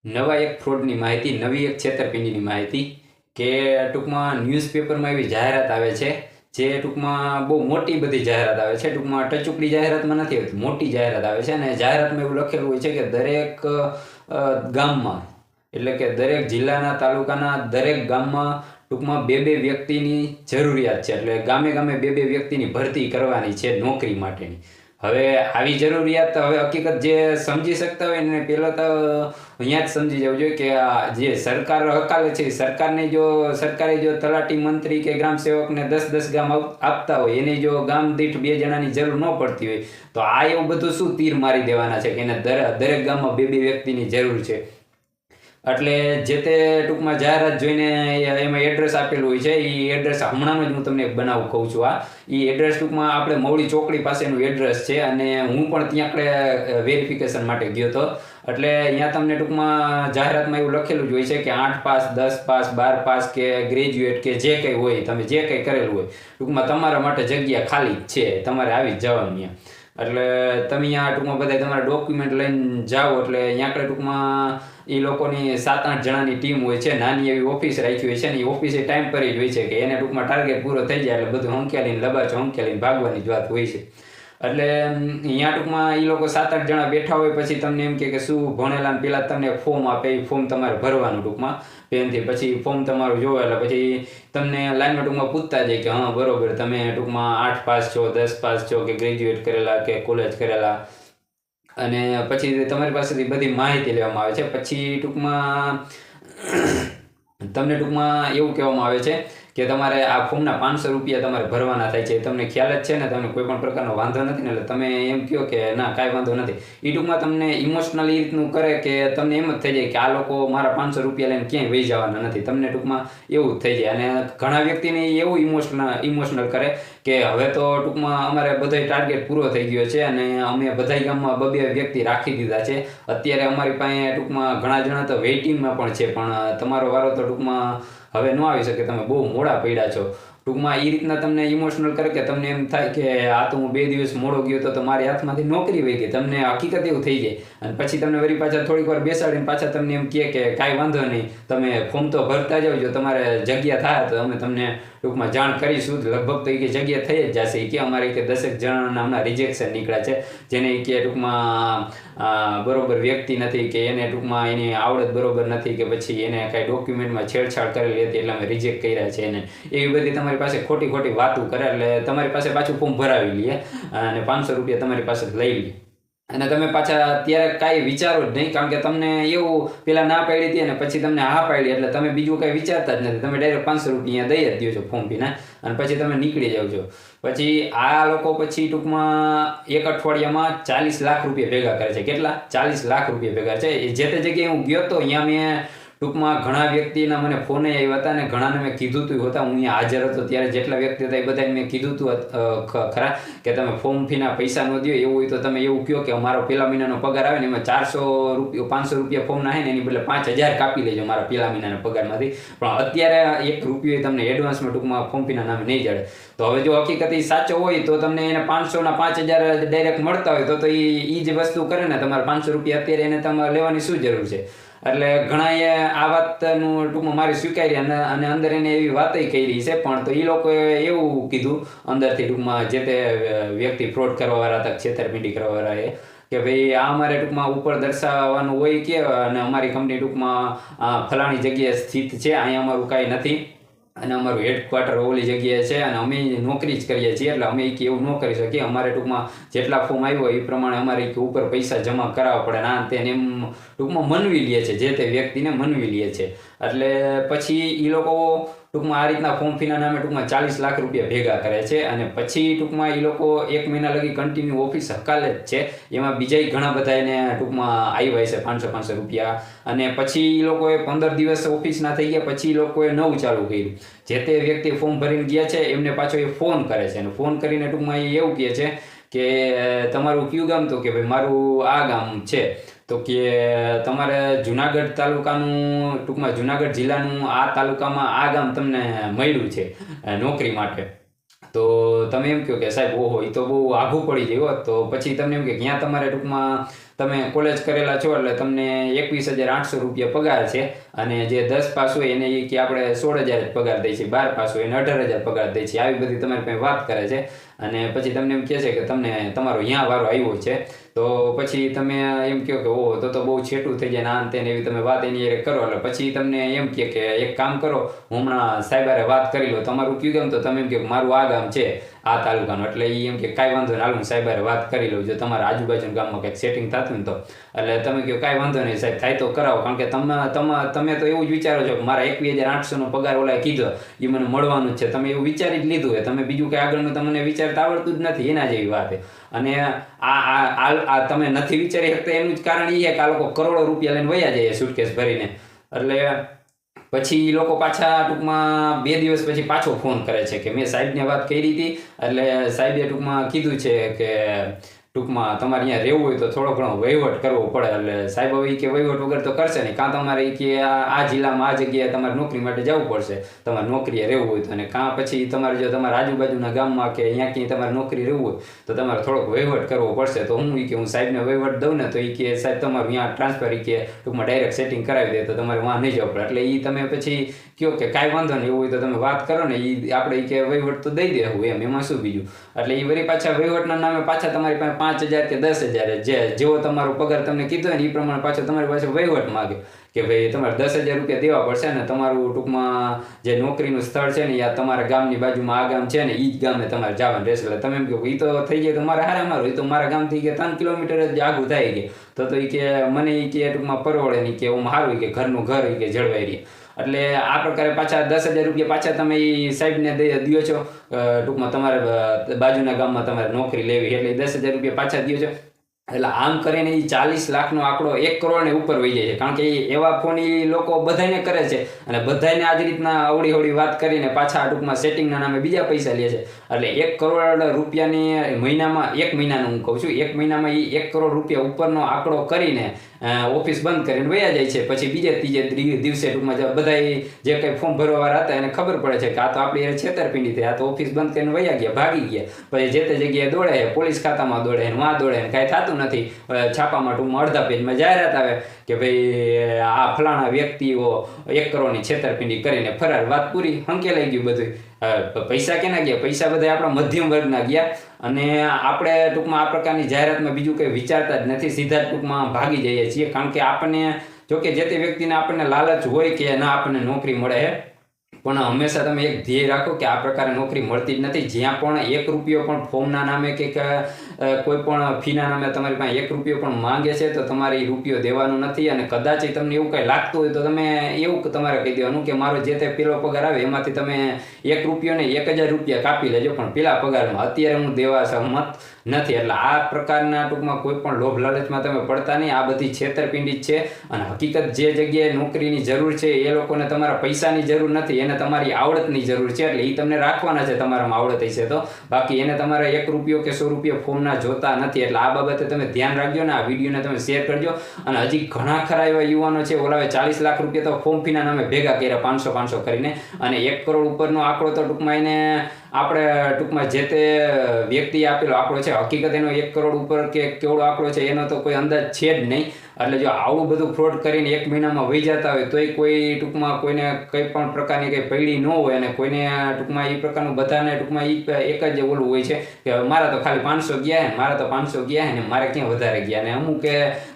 નવા એક ફ્રોડની માહિતી, નવી એક છેતરપિંડીની માહિતી કે ટૂંકમાં ન્યૂઝપેપરમાં એવી જાહેરાત આવે છે જે ટૂંકમાં બહુ મોટી બધી જાહેરાત આવે છે. ટૂંકમાં ટચુકડી જાહેરાતમાં નથી આવતી, મોટી જાહેરાત આવે છે અને જાહેરાતમાં એવું લખેલું હોય છે કે દરેક ગામમાં, એટલે કે દરેક જિલ્લાના, તાલુકાના દરેક ગામમાં ટૂંકમાં બે બે વ્યક્તિની જરૂરિયાત છે. એટલે ગામે ગામે બે બે વ્યક્તિની ભરતી કરવાની છે નોકરી માટેની. હવે આવી જરૂરિયાત, હવે હકીકત જે સમજી શકતા હોય ને પહેલાં તો અહીંયા જ સમજી જવું જોઈએ કે આ જે સરકાર હકાલે છે, સરકારે જો તલાટી, મંત્રી કે ગ્રામ સેવકને 10-10 ગામ આપતા હોય, એને જો ગામ દીઠ 2 જણાની જરૂર ન પડતી હોય તો આ એવું બધું શું તીર મારી દેવાના છે કે એને દરેક ગામમાં બે બે વ્યક્તિની જરૂર છે. એટલે જે તે ટૂંકમાં જાહેરાત જોઈને એમાં એડ્રેસ આપેલું હોય છે. એ એડ્રેસ હમણાંનો જ હું તમને એક બનાવ કહું છું. એ એડ્રેસ ટૂંકમાં આપણે મવડી ચોકડી પાસેનું એડ્રેસ છે અને હું પણ ત્યાં આપણે વેરિફિકેશન માટે ગયો હતો. એટલે અહીંયા તમને ટૂંકમાં જાહેરાતમાં એવું લખેલું જ હોય છે કે 8 પાસ, 10 પાસ, 12 પાસ કે ગ્રેજ્યુએટ કે જે કંઈ હોય, તમે જે કંઈ કરેલું હોય, ટૂંકમાં તમારા માટે જગ્યા ખાલી જ છે, તમારે આવી જ જવાનું. એટલે તમે અહીંયા ટૂંકમાં બધા તમારા ડોક્યુમેન્ટ લઈને જાઓ. એટલે અહીંયા આપણે ટૂંકમાં એ લોકોની 7-8 જણાની ટીમ હોય છે, નાની એવી ઓફિસ રાખી હોય છે ને એ ઓફિસે ટાઈમ પર જ હોય છે કે એને ટૂંકમાં ટાર્ગેટ પૂરો થઈ જાય એટલે બધું હંકેલીને લબાચો હંકેલીને ભાગવાની જ વાત હોય છે. એટલે અહીંયા ટૂંકમાં એ લોકો 7-8 જણા બેઠા હોય, પછી તમને એમ કે શું ભણેલા ને પેલા તમને ફોર્મ આપે, એ ફોર્મ તમારે ભરવાનું ટૂંકમાં પેનથી. પછી ફોર્મ તમારું જોવે એટલે પછી તમને લાઈનમાં ટૂંકમાં પૂછતા જાય કે હા બરોબર, તમે ટૂંકમાં 8 પાસ છો, 10 પાસ છો કે ગ્રેજ્યુએટ કરેલા કે કોલેજ કરેલા, અને પછી તમારી પાસેથી બધી માહિતી લેવામાં આવે છે. પછી ટૂંકમાં તમને ટૂંકમાં એવું કહેવામાં આવે છે કે તમારે આ ફોર્મના 500 રૂપિયા તમારે ભરવાના થાય છે. તમને ખ્યાલ જ છે ને, તમને કોઈ પણ પ્રકારનો વાંધો નથી ને, એટલે તમે એમ કહો કે ના કાંઈ વાંધો નથી. એ ટૂંકમાં તમને ઇમોશનલી રીતનું કરે કે તમને એમ જ થઈ જાય કે આ લોકો મારા 500 રૂપિયા લઈને ક્યાંય વહી જવાના નથી. તમને ટૂંકમાં એવું જ થઈ જાય. અને ઘણા વ્યક્તિને એવું ઇમોશનલ કરે કે હવે તો ટૂંકમાં અમારે બધાય ટાર્ગેટ પૂરો થઈ ગયો છે અને અમે બધાય ગામમાં 2-2 વ્યક્તિ રાખી દીધા છે. અત્યારે અમારી પાસે ટૂંકમાં ઘણા જણા તો વેઇટિંગમાં પણ છે, પણ તમારો વારો તો ટૂંકમાં હવે ન આવી શકે, તમે બહુ મોડા પડ્યા છો. ટૂંકમાં એ રીતના તમને ઇમોશનલ કરે કે તમને એમ થાય કે આ તો હું 2 દિવસ મોડો ગયો તો મારી હાથમાંથી નોકરી વહી ગઈ. તમને હકીકત એવું થઈ જાય. અને પછી તમને વળી પાછા થોડીક વાર બેસાડીને પાછા તમને એમ કહે કે કાંઈ વાંધો નહીં, તમે ફોર્મ તો ભરતા જાઓ, જો તમારે જગ્યા થાય તો અમે તમને ટૂંકમાં જાણ કરીશું. લગભગ તો એ કે જગ્યા થઈ જ જશે. એ કે અમારે કે 10 જણાના હમણાં રિજેક્શન નીકળ્યા છે, જેને એ કે ટૂંકમાં બરોબર વ્યક્તિ નથી, કે એને ટૂંકમાં એની આવડત બરોબર નથી, કે પછી એને કાંઈ ડોક્યુમેન્ટમાં છેડછાડ કરેલી હતી એટલે અમે રિજેક્ટ કર્યા છે એને. એવી બધી તમારી પાસે ખોટી ખોટી વાતો કરે એટલે તમારી પાસે પાછું ફોર્મ ભરાવી લઈએ અને 500 રૂપિયા તમારી પાસે લઈ લઈએ. અને તમે પાછા ત્યારે કાંઈ વિચારો જ નહીં, કારણ કે તમને એવું પેલા ના પાડી હતી અને પછી તમને હા પાડી, એટલે તમે બીજું કાંઈ વિચારતા જ નથી. તમે ડાયરેક્ટ 500 રૂપિયા દઈ જ દો છો ફોર્મ પીને અને પછી તમે નીકળી જાઓ છો. પછી આ લોકો પછી ટૂંકમાં એક અઠવાડિયામાં 40 લાખ રૂપિયા ભેગા કરે છે. કેટલા? 40 લાખ રૂપિયા ભેગા છે. જે તે જગ્યાએ હું ગયો હતો અહીંયા મેં ટૂંકમાં ઘણા વ્યક્તિના મને ફોન આવ્યા હતા અને ઘણાને મેં કીધું હતું હતા. હું અહીંયા હાજર હતો ત્યારે જેટલા વ્યક્તિ હતા એ બધાને મેં કીધું હતું ખરા કે તમે ફોર્મ ફીના પૈસા ન દો. એવું હોય તો તમે એવું કહો કે મારો પહેલા મહિનાનો પગાર આવે ને એમાં 400 રૂપિયા 500 રૂપિયા ફોર્મના આવે ને એની બદલે 5000 કાપી લેજો મારા પહેલા મહિનાના પગારમાંથી. પણ અત્યારે 1 રૂપિયો તમને એડવાન્સમાં ટૂંકમાં ફોર્મ ફીના નામે નહીં જડે. તો હવે જો હકીકત એ સાચો હોય તો તમને એને 500ના 5000 ડાયરેક્ટ મળતા હોય તો એ જ વસ્તુ કરે ને. તમારે 500 રૂપિયા અત્યારે એને તમારે લેવાની શું જરૂર છે? એટલે ઘણાએ આ વાતનું ટૂંકમાં મારી સ્વીકારી અને અંદર એને એવી વાતય કરી છે, પણ તો એ લોકોએ એવું કીધું અંદરથી ટૂંકમાં જે તે વ્યક્તિ ફ્રોડ કરવાવાળા હતા, છેતરપિંડી કરવાવાળા એ, કે ભાઈ આ અમારે ટૂંકમાં ઉપર દર્શાવવાનું હોય કે અને અમારી કંપની ટૂંકમાં ફલાણી જગ્યાએ સ્થિત છે, અહીંયા અમારું કાંઈ નથી અને અમારું હેડક્વાર્ટર ઓલી જગ્યાએ છે અને અમે નોકરી જ કરીએ છીએ, એટલે અમે એવું ન કરી શકીએ. અમારે ટૂંકમાં જેટલા ફોર્મ આવ્યો એ પ્રમાણે અમારે ઉપર પૈસા જમા કરાવવા પડે ના તેને એમ ટૂંકમાં મનવી લે છે, જે તે વ્યક્તિને મનવી લે છે. એટલે પછી એ લોકો ટૂંકમાં આ રીતના ફોર્મ ફીના નામે ટૂંકમાં 40 લાખ રૂપિયા ભેગા કરે છે અને પછી ટૂંકમાં એ લોકો 1 મહિના લગી કન્ટિન્યુ ઓફિસ હકાલે જ છે. એમાં બીજાય ઘણા બધા એને ટૂંકમાં આવ્યા છે 500 રૂપિયા. અને પછી એ લોકોએ 15 દિવસ ઓફિસના થઈ ગયા પછી એ લોકોએ નવું ચાલુ કર્યું. જે તે વ્યક્તિ ફોર્મ ભરીને ગયા છે એમને પાછો એ ફોન કરે છે અને ફોન કરીને ટૂંકમાં એ એવું કહે છે કે તમારું કયું ગામ? તો કે ભાઈ મારું આ ગામ છે. તો કે તમારે જુનાગઢ તાલુકાનું ટૂંકમાં જુનાગઢ જિલ્લાનું આ તાલુકામાં આ ગામ તમને મળ્યું છે નોકરી માટે. તો તમે એમ કહો કે સાહેબ ઓહો એ તો બહુ આઘું પડી ગયું. તો પછી તમને એમ કે ત્યાં તમારે ટૂંકમાં તમે કોલેજ કરેલા છો એટલે તમને 21,800 રૂપિયા પગાર છે, અને જે 10 પાસ હોય એને એ કે આપણે 16,000 જ પગાર દઈએ છીએ, 12 પાસ હોય એને 18,000 પગાર દઈએ છીએ. આવી બધી તમારી પાસે વાત કરે છે, અને પછી તમને એમ કહે છે કે તમને તમારો અહીંયા વારો આવ્યો છે. તો પછી તમે એમ કહો કે ઓહો તો બહુ છેટું થઈ જાય ને આ તેને એવી તમે વાત એની કરો. એટલે પછી તમને એમ કહે કે એક કામ કરો, હું હમણાં સાહેબારે વાત કરી લો. તમારું કયું ગામ? તો તમે એમ કહો મારું આ ગામ છે આ તાલુકાનું. એટલે એ એમ કે કાંઈ વાંધો નહીં, હાલ હું સાહેબારે વાત કરી લઉં જો તમારા આજુબાજુના ગામમાં કંઈક સેટિંગ થતું ને તો. એટલે તમે કહો કાંઈ વાંધો નહીં સાહેબ, થાય તો કરાવો. કારણ કે તમે તો એવું જ વિચારો છો કે મારા 21,800નો પગાર ઓલાએ કીધો એ મને મળવાનું જ છે. તમે એવું વિચારી જ લીધું હોય, તમે બીજું કંઈ આગળનું તમને વિચારતા આવડતું જ નથી, એના જેવી વાત છે. અને આ તમે નથી વિચારી શકતા એનું જ કારણ એ છે કે આ લોકો કરોડો રૂપિયા લઈને વયા જાય સુટકેસ ભરીને. એટલે પછી લોકો પાછા ટૂંકમાં 2 દિવસ પછી પાછો ફોન કરે છે કે મેં સાહેબને વાત કરી હતી, એટલે સાહેબે ટૂંકમાં કીધું છે કે ટૂંકમાં તમારે અહીંયા રહેવું હોય તો થોડો ઘણો વહીવટ કરવો પડે. એટલે સાહેબ હવે કે વહીવટ વગર તો કરશે નહીં, કાં તમારે કે આ જિલ્લામાં આ જગ્યાએ તમારે નોકરી માટે જવું પડશે, તમારે નોકરીએ રહેવું હોય તો, અને કાં પછી તમારે જો તમારા આજુબાજુના ગામમાં કે અહીંયા ક્યાંય તમારે નોકરી રહેવું હોય તો તમારે થોડોક વહીવટ કરવો પડશે. તો હું સાહેબને વહીવટ દઉં ને તો એ કે સાહેબ તમારું અહીંયા ટ્રાન્સફર કે ટૂંકમાં ડાયરેક્ટ સેટિંગ કરાવી દે તો તમારે વાં નહીં જવું પડે. એટલે એ તમે પછી કહો કે કાંઈ વાંધો નહીં, એવું હોય તો તમે વાત કરો ને, એ આપણે કે વહીવટ તો દઈ દેવું એમાં શું બીજું. એટલે એ વળી પાછા વહીવટના નામે પાછા તમારી પાસે 5,000 કે 10,000 જેવો તમારો પગાર તમને કીધો ને એ પ્રમાણે પાછો તમારી પાસે વહીવટ માગે કે ભાઈ તમારે 10,000 રૂપિયા દેવા પડશે, ને તમારું ટૂંકમાં જે નોકરીનું સ્થળ છે ને યા તમારા ગામની બાજુમાં આ ગામ છે ને એ જ ગામે તમારે જવાનું રહેશે. એટલે તમે એમ કહો એ તો થઈ જાય તો મારે હારે મારું, એ તો મારા ગામથી કે 3 કિલોમીટર જ આગું થાય કે તો એ કે મને એ કે ટૂંકમાં પરવડે નહીં, કે હું સારું કે ઘરનું ઘર કે જળવાઈ રહી. એટલે આ પ્રકારે પાછા 10,000 રૂપિયા પાછા તમે એ સાહેબને દો છો. ટૂંકમાં તમારે બાજુના ગામમાં તમારે નોકરી લેવી એટલે 10,000 રૂપિયા પાછા દો છો. એટલે આમ કરીને એ 40 લાખનો આંકડો 1 કરોડને ઉપર વહી જાય છે. કારણ કે એવા ફોન એ લોકો બધાને કરે છે, અને બધાને આ જ રીતના અવળી વાત કરીને પાછા ટૂંકમાં સેટિંગના નામે બીજા પૈસા લે છે. એટલે 1 કરોડ રૂપિયાની મહિનામાં, 1 મહિનાનું હું કહું છું, 1 મહિનામાં એ 1 કરોડ રૂપિયા ઉપરનો આંકડો કરીને ઓફિસ બંધ કરીને વયા જાય છે. પછી બીજે ત્રીજે દિવસે ટૂંકમાં બધા જે કંઈ ફોર્મ ભરવાવાળા હતા એને ખબર પડે છે કે આ તો આપણી છેતરપિંડી થઈ, આ તો ઓફિસ બંધ કરીને વયા ગયા, ભાગી ગયા. પછી જે તે જગ્યાએ દોડે, પોલીસ ખાતામાં દોડે ને વાં દોડે ને કાંઈ થતું નથી. છાપામાં ટૂંકમાં અડધા પેજમાં જાહેરાત આવે કે ભાઈ આ ફલાણા વ્યક્તિઓ 1 કરોડની છેતરપિંડી કરીને ફરાર. વાત પૂરી, હંકેલાઈ ગયું બધું. પૈસા કેના ગયા? પૈસા બધા આપણા મધ્યમ વર્ગના ગયા. અને આપણે ટૂંકમાં આ પ્રકારની જાહેરાતમાં બીજું કંઈ વિચારતા જ નથી, સીધા જ ટૂંકમાં ભાગી જઈએ છીએ. કારણ કે આપણને જોકે જે તે વ્યક્તિને આપણને લાલચ હોય કે ના આપણને નોકરી મળે છે, પણ હંમેશા તમે એક ધ્યેય રાખો કે આ પ્રકારે નોકરી મળતી જ નથી. જ્યાં પણ 1 રૂપિયો પણ ફોર્મના નામે કે કોઈ પણ ફીના નામે તમારી પાસે 1 રૂપિયો પણ માંગે છે તો તમારે એ રૂપિયો દેવાનો નથી. અને કદાચ તમને એવું કંઈ લાગતું હોય તો તમે એવું તમારે કહી દેવાનું કે મારો જે તે પેલો પગાર આવે એમાંથી તમે 1 રૂપિયો ને 1,000 રૂપિયા કાપી લેજો, પણ પેલા પગારમાં અત્યારે હું દેવા સહમત નથી. એટલે આ પ્રકારના ટૂંકમાં કોઈ પણ લોભ લાલચમાં તમે પડતા નહીં. આ બધી છેતરપિંડી જ છે. અને હકીકત જે જગ્યાએ નોકરીની જરૂર છે એ લોકોને તમારા પૈસાની જરૂર નથી, એને તમારી આવડતની જરૂર છે. એટલે એ તમને રાખવાના છે તમારામાં આવડત હશે તો, બાકી એને તમારે 1 રૂપિયો કે 100 રૂપિયા ફોર્મના જોતા નથી. એટલે આ બાબતે તમે ધ્યાન રાખજો ને આ વિડીયોને તમે શેર કરજો. અને હજી ઘણા ખરા એવા યુવાનો છે, ઓલાવે 40 લાખ રૂપિયા તો ફોર્મ ફીના નામે ભેગા કર્યા 500 કરીને, અને 1 કરોડ ઉપરનો આંકડો તો ટૂંકમાં એને આપણે ટૂંકમાં જે તે વ્યક્તિએ આપેલો આંકડો છે, હકીકત એનો 1 કરોડ ઉપર કે કેવડો આંકડો છે એનો તો કોઈ અંદાજ છે જ નહીં. એટલે જો આવું બધું ફ્રોડ કરીને 1 મહિનામાં વહી જતા હોય તોય કોઈ ટૂંકમાં કોઈને કંઈ પણ પ્રકારની કંઈ પૈડી ન હોય, અને કોઈને ટૂંકમાં એ પ્રકારનું બધાને ટૂંકમાં એક જ ઓલું હોય છે કે મારા તો ખાલી 500 ગયા હે, મારા તો 500 ગયા હે ને મારે ક્યાં વધારે ગયા. ને અમુક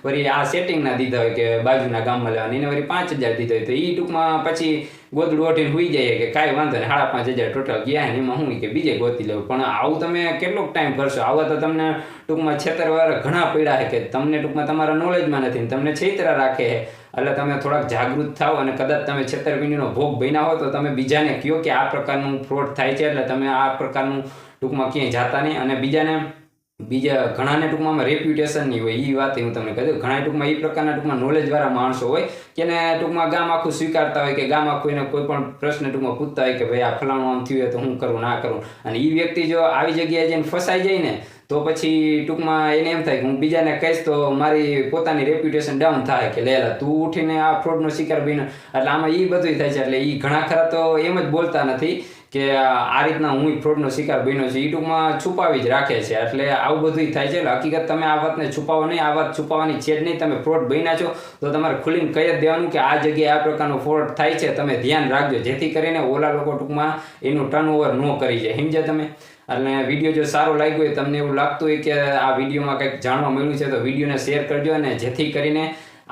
વળી આ સેટિંગના દીધા હોય કે બાજુના ગામમાં લેવાની, એને વળી 5,000 દીધા હોય તો એ ટૂંકમાં પછી ગોદડું ઓઢીને હોઈ જાય કે કાંઈ વાંધો નહીં 5,500 ટોટલ ગયા ને એમાં હું કે બીજે ગોતી લેવું. પણ આવું તમે કેટલોક ટાઈમ કરશો? આવા તો તમને ટૂંકમાં છેતરવાળા ઘણા પડ્યા છે કે તમને ટૂંકમાં તમારા નોલેજમાં નથી, તમને છેતરા રાખે છે. એટલે તમે થોડાક જાગૃત થાઓ, અને કદાચ તમે છેતરપિંડીનો ભોગ બન્યા હો તો તમે બીજાને કહો કે આ પ્રકારનું ફ્રોડ થાય છે. એટલે તમે આ પ્રકારનું ટૂંકમાં ક્યાંય જાતા નહીં. અને બીજા ઘણાને ટૂંકમાં રેપ્યુટેશન નહીં હોય, એ વાત હું તમને કહી દઉં. ઘણા ટૂંકમાં એ પ્રકારના ટૂંકમાં નોલેજવાળા માણસો હોય કે એને ટૂંકમાં ગામ આખું સ્વીકારતા હોય કે ગામ આખું એને કોઈ પણ પ્રશ્ન ટૂંકમાં પૂછતા હોય કે ભાઈ આ ફલાણું આમ થયું હોય તો હું કરું ના કરું. અને એ વ્યક્તિ જો આવી જગ્યાએ જઈને ફસાઈ જાય ને તો પછી ટૂંકમાં એને એમ થાય કે હું બીજાને કહીશ તો મારી પોતાની રેપ્યુટેશન ડાઉન થાય કે લેલા તું ઉઠીને આ ફ્રોડનો શિકાર બન્યો. એટલે આમાં એ બધું થાય છે. એટલે એ ઘણા ખરા તો એમ જ બોલતા નથી કે આ રીતના હું ફ્રોડનો શિકાર બન્યો છું, એ ટૂંકમાં છુપાવી જ રાખે છે. એટલે આવું બધું થાય છે. એટલે હકીકત તમે આ વાતને છુપાવો નહીં, આ વાત છુપાવવાની છે જ નહીં. તમે ફ્રોડ બન્યા છો તો તમારે ખુલીને કહી જ દેવાનું કે આ જગ્યાએ આ પ્રકારનો ફ્રોડ થાય છે, તમે ધ્યાન રાખજો, જેથી કરીને ઓલા લોકો ટૂંકમાં એનું ટર્નઓવર ન કરી જાય. સમજ્યા તમે? અને વિડીયો જો સારો લાગ્યો હોય, તમને એવું લાગતું હોય કે આ વિડીયોમાં કંઈક જાણવા મળ્યું છે, તો વિડીયોને શેર કરજો, અને જેથી કરીને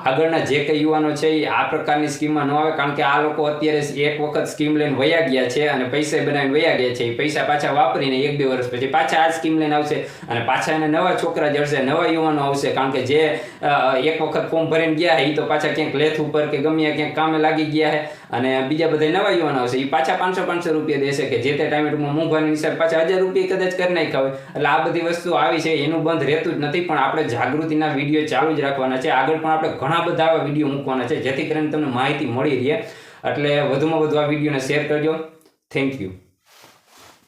આગળના જે કંઈ યુવાનો છે એ આ પ્રકારની સ્કીમમાં ન આવે. કારણ કે આ લોકો અત્યારે એક વખત સ્કીમ લઈને વયા ગયા છે અને પૈસા બનાવીને વયા ગયા છે. એ પૈસા પાછા વાપરીને 1-2 વર્ષ પછી પાછા આ સ્કીમ લઈને આવશે, અને પાછા એને નવા છોકરા જડશે, નવા યુવાનો આવશે. કારણ કે જે એક વખત ફોર્મ ભરીને ગયા છે એ તો પાછા ક્યાંક લેથ ઉપર કે ગમે ક્યાંક કામે લાગી ગયા છે, અને બીજા બધા નવા યુવાનો આવશે, એ પાછા 500 રૂપિયા દેશે, કે જે તે ટાઈમે ટૂંકમાં મોંઘવારીની હિસાબ પાછા 1000 રૂપિયા કદાચ કરી નાખ્યા હોય. એટલે આ બધી વસ્તુ આવી છે, એનું બંધ રહેતું જ નથી. પણ આપણે જાગૃતિના વિડીયો ચાલુ જ રાખવાના છે. આગળ પણ આપણે ઘણા બધા આવા વિડીયો મૂકવાના છે, જેથી કરીને તમને માહિતી મળી રહે. એટલે વધુમાં વધુ આ વિડીયોને શેર કરજો. Thank you.